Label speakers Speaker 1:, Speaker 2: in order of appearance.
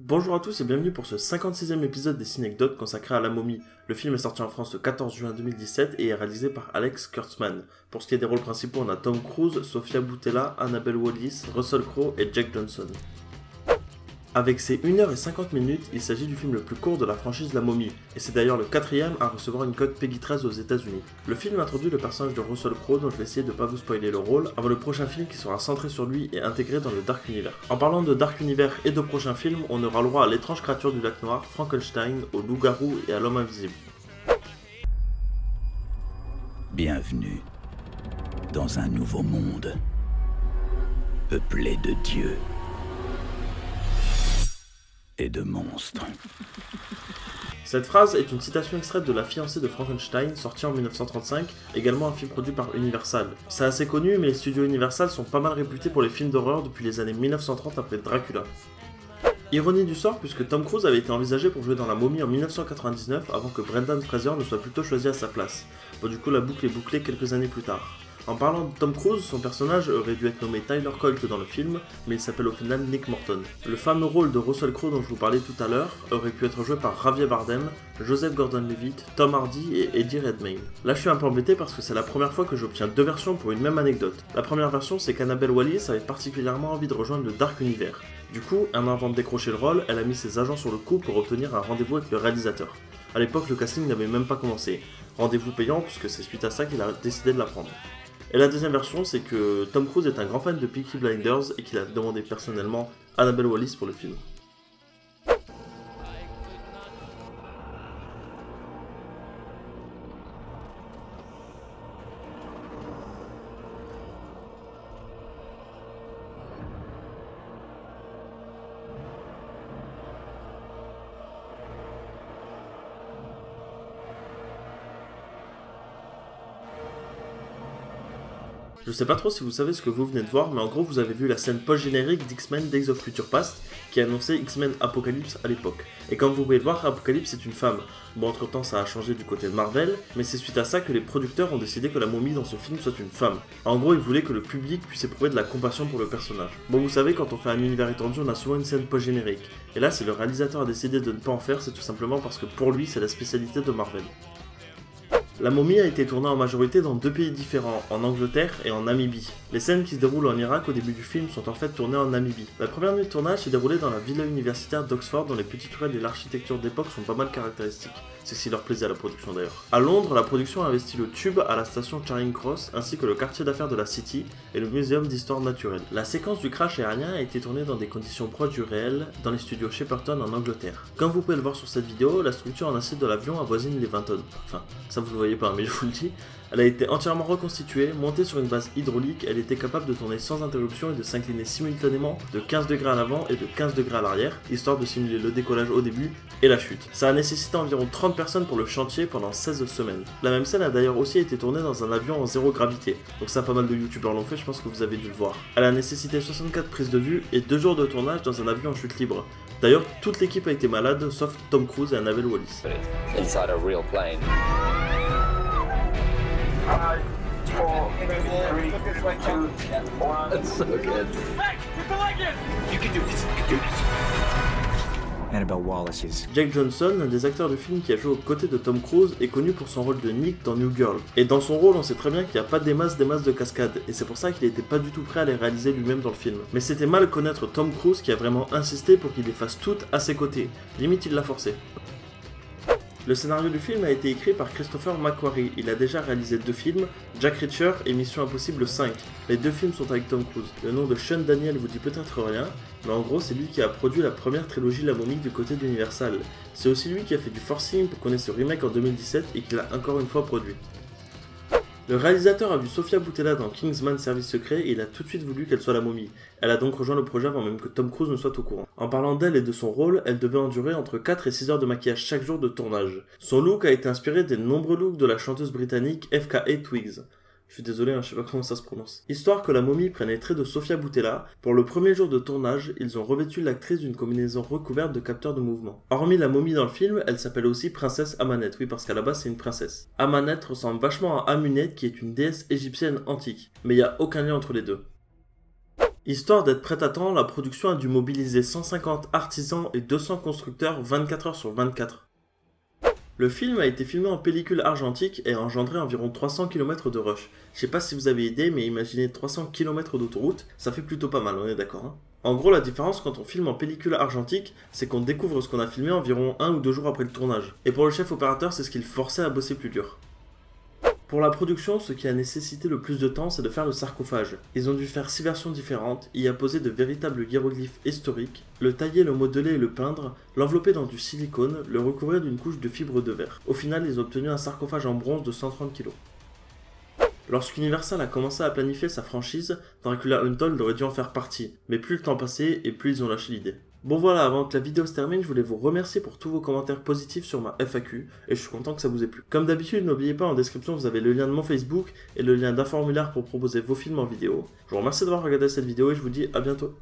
Speaker 1: Bonjour à tous et bienvenue pour ce 56e épisode des Cinecdotes consacré à La Momie. Le film est sorti en France le 14 juin 2017 et est réalisé par Alex Kurtzman. Pour ce qui est des rôles principaux, on a Tom Cruise, Sofia Boutella, Annabelle Wallis, Russell Crowe et Jack Johnson. Avec ses 1h50, il s'agit du film le plus court de la franchise La Momie, et c'est d'ailleurs le quatrième à recevoir une cote Peggy 13 aux États-Unis. Le film introduit le personnage de Russell Crowe, dont je vais essayer de ne pas vous spoiler le rôle, avant le prochain film qui sera centré sur lui et intégré dans le Dark Universe. En parlant de Dark Universe et de prochains films, on aura le droit à l'étrange créature du lac noir, Frankenstein, au loup-garou et à l'homme invisible.
Speaker 2: Bienvenue dans un nouveau monde, peuplé de dieux et de monstres.
Speaker 1: Cette phrase est une citation extraite de La fiancée de Frankenstein, sortie en 1935, également un film produit par Universal. C'est assez connu, mais les studios Universal sont pas mal réputés pour les films d'horreur depuis les années 1930 après Dracula. Ironie du sort, puisque Tom Cruise avait été envisagé pour jouer dans La Momie en 1999 avant que Brendan Fraser ne soit plutôt choisi à sa place. Bon, du coup la boucle est bouclée quelques années plus tard. En parlant de Tom Cruise, son personnage aurait dû être nommé Tyler Colt dans le film, mais il s'appelle au final Nick Morton. Le fameux rôle de Russell Crowe dont je vous parlais tout à l'heure aurait pu être joué par Javier Bardem, Joseph Gordon-Levitt, Tom Hardy et Eddie Redmayne. Là je suis un peu embêté parce que c'est la première fois que j'obtiens deux versions pour une même anecdote. La première version c'est qu'Annabelle Wallis avait particulièrement envie de rejoindre le Dark Universe. Du coup, un an avant de décrocher le rôle, elle a mis ses agents sur le coup pour obtenir un rendez-vous avec le réalisateur. A l'époque, le casting n'avait même pas commencé. Rendez-vous payant puisque c'est suite à ça qu'il a décidé de la prendre. Et la deuxième version, c'est que Tom Cruise est un grand fan de Peaky Blinders et qu'il a demandé personnellement Annabelle Wallis pour le film. Je sais pas trop si vous savez ce que vous venez de voir, mais en gros vous avez vu la scène post-générique d'X-Men Days of Future Past qui annonçait X-Men Apocalypse à l'époque. Et comme vous pouvez le voir, Apocalypse est une femme. Bon, entre temps ça a changé du côté de Marvel, mais c'est suite à ça que les producteurs ont décidé que la momie dans ce film soit une femme. En gros, ils voulaient que le public puisse éprouver de la compassion pour le personnage. Bon, vous savez, quand on fait un univers étendu, on a souvent une scène post-générique. Et là, si le réalisateur a décidé de ne pas en faire, c'est tout simplement parce que pour lui, c'est la spécialité de Marvel. La Momie a été tournée en majorité dans deux pays différents, en Angleterre et en Namibie. Les scènes qui se déroulent en Irak au début du film sont en fait tournées en Namibie. La première nuit de tournage s'est déroulée dans la villa universitaire d'Oxford dont les petites ruelles et l'architecture d'époque sont pas mal caractéristiques. C'est ce qui leur plaisait à la production d'ailleurs. À Londres, la production a investi le Tube à la station Charing Cross ainsi que le quartier d'affaires de la City et le muséum d'histoire naturelle. La séquence du crash aérien a été tournée dans des conditions proches du réel dans les studios Shepperton en Angleterre. Comme vous pouvez le voir sur cette vidéo, la structure en acier de l'avion avoisine les 20 tonnes. Enfin, ça vous le voyez pas, mais je vous le dis. Elle a été entièrement reconstituée, montée sur une base hydraulique, elle était capable de tourner sans interruption et de s'incliner simultanément de 15 degrés à l'avant et de 15 degrés à l'arrière, histoire de simuler le décollage au début et la chute. Ça a nécessité environ 30 personnes pour le chantier pendant 16 semaines. La même scène a d'ailleurs aussi été tournée dans un avion en zéro gravité, donc ça pas mal de youtubeurs l'ont fait, je pense que vous avez dû le voir. Elle a nécessité 64 prises de vue et 2 jours de tournage dans un avion en chute libre. D'ailleurs, toute l'équipe a été malade, sauf Tom Cruise et Annabelle Wallis.
Speaker 3: Inside a real plane.
Speaker 4: 5, 4, 3, 2, 1.
Speaker 3: That's so good.
Speaker 4: Hey, get the leg in! You can do this, you can do this.
Speaker 5: Annabelle Wallis is...
Speaker 1: Jack Johnson, un des acteurs du film qui a joué aux côtés de Tom Cruise, est connu pour son rôle de Nick dans New Girl. Et dans son rôle, on sait très bien qu'il n'y a pas des masses de cascades, et c'est pour ça qu'il n'était pas du tout prêt à les réaliser lui-même dans le film. Mais c'était mal connaître Tom Cruise qui a vraiment insisté pour qu'il les fasse toutes à ses côtés. Limite, il l'a forcé. Le scénario du film a été écrit par Christopher McQuarrie. Il a déjà réalisé 2 films, Jack Reacher et Mission Impossible 5. Les 2 films sont avec Tom Cruise. Le nom de Sean Daniel vous dit peut-être rien, mais en gros c'est lui qui a produit la première trilogie La Momie du côté d'Universal. C'est aussi lui qui a fait du forcing pour qu'on ait ce remake en 2017 et qui l'a encore une fois produit. Le réalisateur a vu Sofia Boutella dans Kingsman Service Secret et il a tout de suite voulu qu'elle soit la momie. Elle a donc rejoint le projet avant même que Tom Cruise ne soit au courant. En parlant d'elle et de son rôle, elle devait endurer entre 4 et 6 heures de maquillage chaque jour de tournage. Son look a été inspiré des nombreux looks de la chanteuse britannique FKA Twigs. Je suis désolé, je sais pas comment ça se prononce. Histoire que la momie prenne les traits de Sofia Boutella, pour le premier jour de tournage, ils ont revêtu l'actrice d'une combinaison recouverte de capteurs de mouvement. Hormis la momie dans le film, elle s'appelle aussi Princesse Amenet, oui parce qu'à la base c'est une princesse. Amenet ressemble vachement à Amunet qui est une déesse égyptienne antique, mais il n'y a aucun lien entre les deux. Histoire d'être prête à temps, la production a dû mobiliser 150 artisans et 200 constructeurs 24 heures sur 24. Le film a été filmé en pellicule argentique et a engendré environ 300 km de rush. Je sais pas si vous avez idée, mais imaginez 300 km d'autoroute, ça fait plutôt pas mal, on est d'accord hein. En gros, la différence quand on filme en pellicule argentique, c'est qu'on découvre ce qu'on a filmé environ 1 ou 2 jours après le tournage. Et pour le chef opérateur, c'est ce qui le forçait à bosser plus dur. Pour la production, ce qui a nécessité le plus de temps, c'est de faire le sarcophage. Ils ont dû faire 6 versions différentes, y apposer de véritables hiéroglyphes historiques, le tailler, le modeler et le peindre, l'envelopper dans du silicone, le recouvrir d'une couche de fibre de verre. Au final, ils ont obtenu un sarcophage en bronze de 130 kg. Lorsqu'Universal a commencé à planifier sa franchise, Dracula Untold aurait dû en faire partie, mais plus le temps passait et plus ils ont lâché l'idée. Bon voilà, avant que la vidéo se termine, je voulais vous remercier pour tous vos commentaires positifs sur ma FAQ, et je suis content que ça vous ait plu. Comme d'habitude, n'oubliez pas, en description vous avez le lien de mon Facebook et le lien d'un formulaire pour proposer vos films en vidéo. Je vous remercie d'avoir regardé cette vidéo et je vous dis à bientôt.